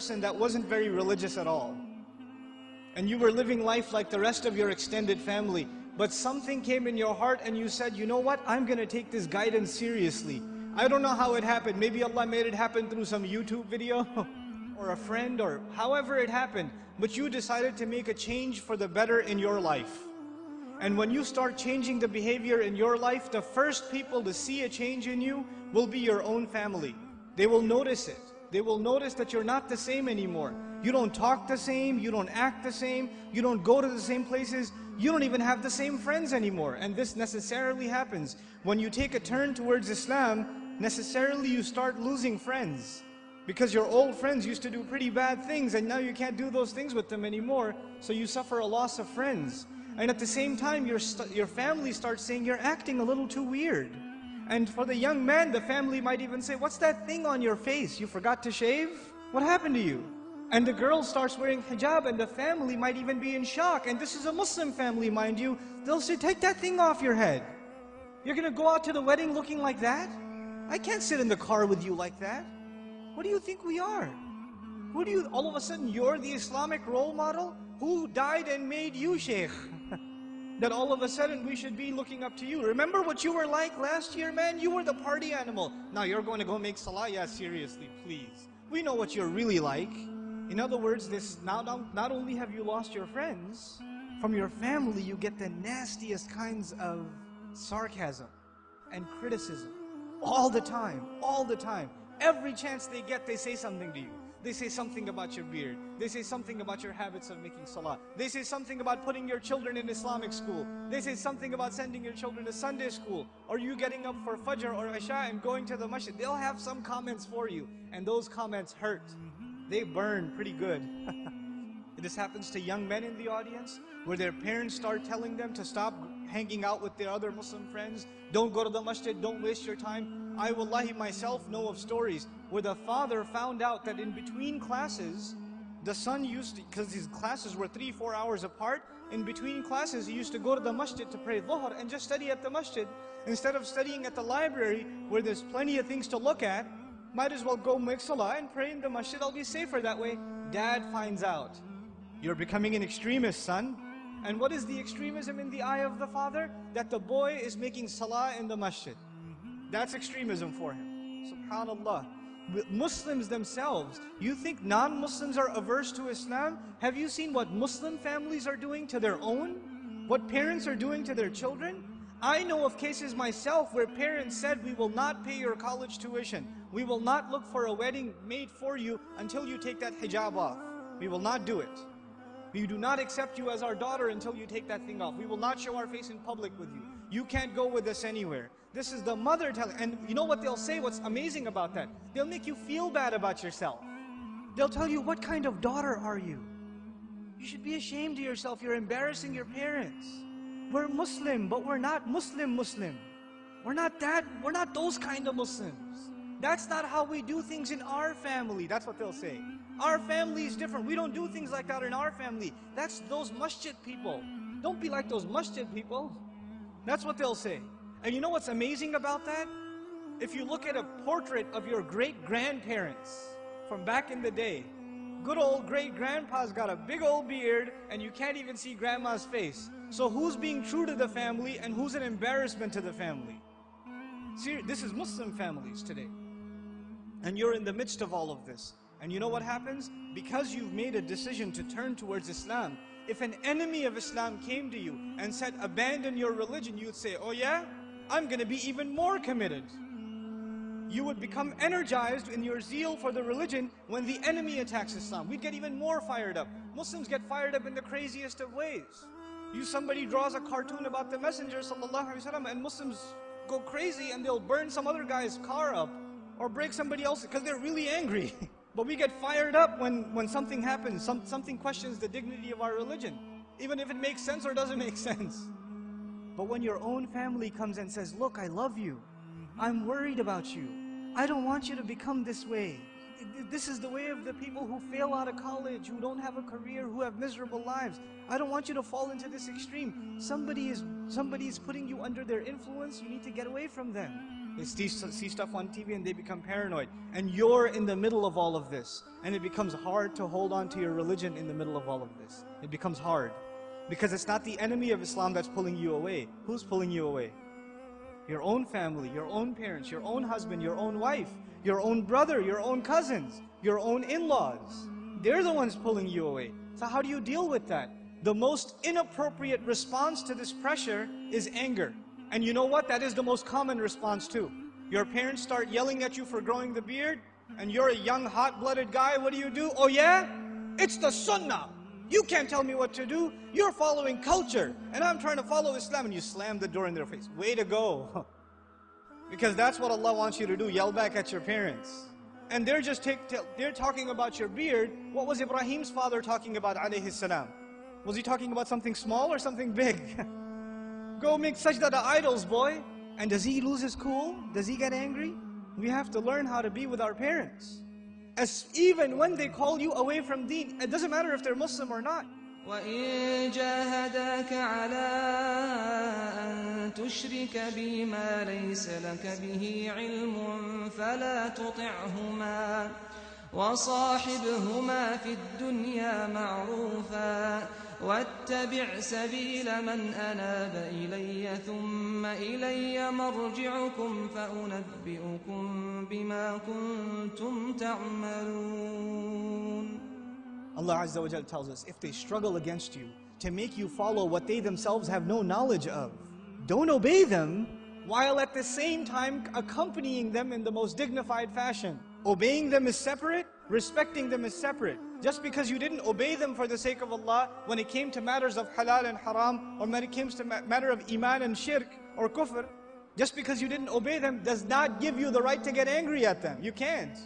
person that wasn't very religious at all. And you were living life like the rest of your extended family. But something came in your heart and you said, you know what, I'm going to take this guidance seriously. I don't know how it happened. Maybe Allah made it happen through some YouTube video or a friend or however it happened. But you decided to make a change for the better in your life. And when you start changing the behavior in your life, the first people to see a change in you will be your own family. They will notice it. They will notice that you're not the same anymore. You don't talk the same, you don't act the same, you don't go to the same places, you don't even have the same friends anymore. And this necessarily happens. When you take a turn towards Islam, necessarily you start losing friends. Because your old friends used to do pretty bad things and now you can't do those things with them anymore, so you suffer a loss of friends. And at the same time, your family starts saying, you're acting a little too weird. And for the young man, the family might even say, what's that thing on your face? You forgot to shave? What happened to you? And the girl starts wearing hijab and the family might even be in shock. And this is a Muslim family, mind you. They'll say, take that thing off your head. You're going to go out to the wedding looking like that? I can't sit in the car with you like that. What do you think we are? Who do you, all of a sudden, you're the Islamic role model? Who died and made you Shaykh? That all of a sudden we should be looking up to you. Remember what you were like last year, man? You were the party animal. Now you're going to go make salah? Yeah, seriously, please. We know what you're really like. In other words, this not only have you lost your friends, from your family you get the nastiest kinds of sarcasm and criticism. All the time, all the time. Every chance they get, they say something to you. They say something about your beard. They say something about your habits of making salah. They say something about putting your children in Islamic school. They say something about sending your children to Sunday school. Or you getting up for Fajr or Isha and going to the masjid. They'll have some comments for you. And those comments hurt. They burn pretty good. This happens to young men in the audience, where their parents start telling them to stop hanging out with their other Muslim friends. Don't go to the masjid, don't waste your time. I wallahi myself know of stories where the father found out that in between classes, the son used to, because his classes were 3-4 hours apart, in between classes he used to go to the masjid to pray dhuhr and just study at the masjid. Instead of studying at the library where there's plenty of things to look at, might as well go make salah and pray in the masjid. I'll be safer that way. Dad finds out. You're becoming an extremist, son. And what is the extremism in the eye of the father? That the boy is making salah in the masjid. That's extremism for him. SubhanAllah. Muslims themselves, you think non-Muslims are averse to Islam? Have you seen what Muslim families are doing to their own? What parents are doing to their children? I know of cases myself where parents said, we will not pay your college tuition. We will not look for a wedding made for you until you take that hijab off. We will not do it. We do not accept you as our daughter until you take that thing off. We will not show our face in public with you. You can't go with us anywhere. This is the mother telling, and you know what they'll say, what's amazing about that? They'll make you feel bad about yourself. They'll tell you, what kind of daughter are you? You should be ashamed of yourself. You're embarrassing your parents. We're Muslim, but we're not Muslim. We're not that, we're not those kind of Muslims. That's not how we do things in our family. That's what they'll say. Our family is different. We don't do things like that in our family. That's those masjid people. Don't be like those masjid people. That's what they'll say. And you know what's amazing about that? If you look at a portrait of your great-grandparents from back in the day, good old great-grandpa's got a big old beard and you can't even see grandma's face. So who's being true to the family and who's an embarrassment to the family? See, this is Muslim families today. And you're in the midst of all of this. And you know what happens? Because you've made a decision to turn towards Islam, if an enemy of Islam came to you and said, abandon your religion, you'd say, oh yeah? I'm going to be even more committed. You would become energized in your zeal for the religion when the enemy attacks Islam. We'd get even more fired up. Muslims get fired up in the craziest of ways. Somebody draws a cartoon about the Messenger ﷺ and Muslims go crazy and they'll burn some other guy's car up or break somebody else because they're really angry. But we get fired up when something happens, something questions the dignity of our religion, even if it makes sense or doesn't make sense. But when your own family comes and says, look, I love you, I'm worried about you, I don't want you to become this way. This is the way of the people who fail out of college, who don't have a career, who have miserable lives. I don't want you to fall into this extreme. Somebody is putting you under their influence, you need to get away from them. They see stuff on TV and they become paranoid. And you're in the middle of all of this. And it becomes hard to hold on to your religion in the middle of all of this. It becomes hard. Because it's not the enemy of Islam that's pulling you away. Who's pulling you away? Your own family, your own parents, your own husband, your own wife, your own brother, your own cousins, your own in-laws. They're the ones pulling you away. So how do you deal with that? The most inappropriate response to this pressure is anger. And you know what? That is the most common response too. Your parents start yelling at you for growing the beard, and you're a young, hot-blooded guy. What do? Oh yeah? It's the sunnah. You can't tell me what to do. You're following culture, and I'm trying to follow Islam. And you slam the door in their face. Way to go. Because that's what Allah wants you to do. Yell back at your parents. And they're just they're talking about your beard. What was Ibrahim's father talking about, alayhi salam? Was he talking about something small or something big? Go make sajda to idols, boy. And does he lose his cool? Does he get angry? We have to learn how to be with our parents. Even when they call you away from deen, it doesn't matter if they're Muslim or not. وَإِن جَاهَدَاكَ عَلَىٰ أَن تُشْرِكَ بِي مَا لَيْسَ لَكَ بِهِ عِلْمٌ فَلَا تُطِعْهُمَا وَصَاحِبْهُمَا فِي الدُّنْيَا مَعْرُوفًا وَاتَّبِعْ سَبِيلَ مَنْ أَنَابَ إِلَيَّ ثُمَّ إِلَيَّ مَرْجِعُكُمْ فَأُنَبِّئُكُمْ بِمَا كُنْتُمْ تَعْمَلُونَ. Allah Azza wa Jalla tells us, if they struggle against you to make you follow what they themselves have no knowledge of, don't obey them while at the same time accompanying them in the most dignified fashion. Obeying them is separate, respecting them is separate. Just because you didn't obey them for the sake of Allah when it came to matters of halal and haram, or when it came to matter of iman and shirk or kufr, just because you didn't obey them does not give you the right to get angry at them. You can't.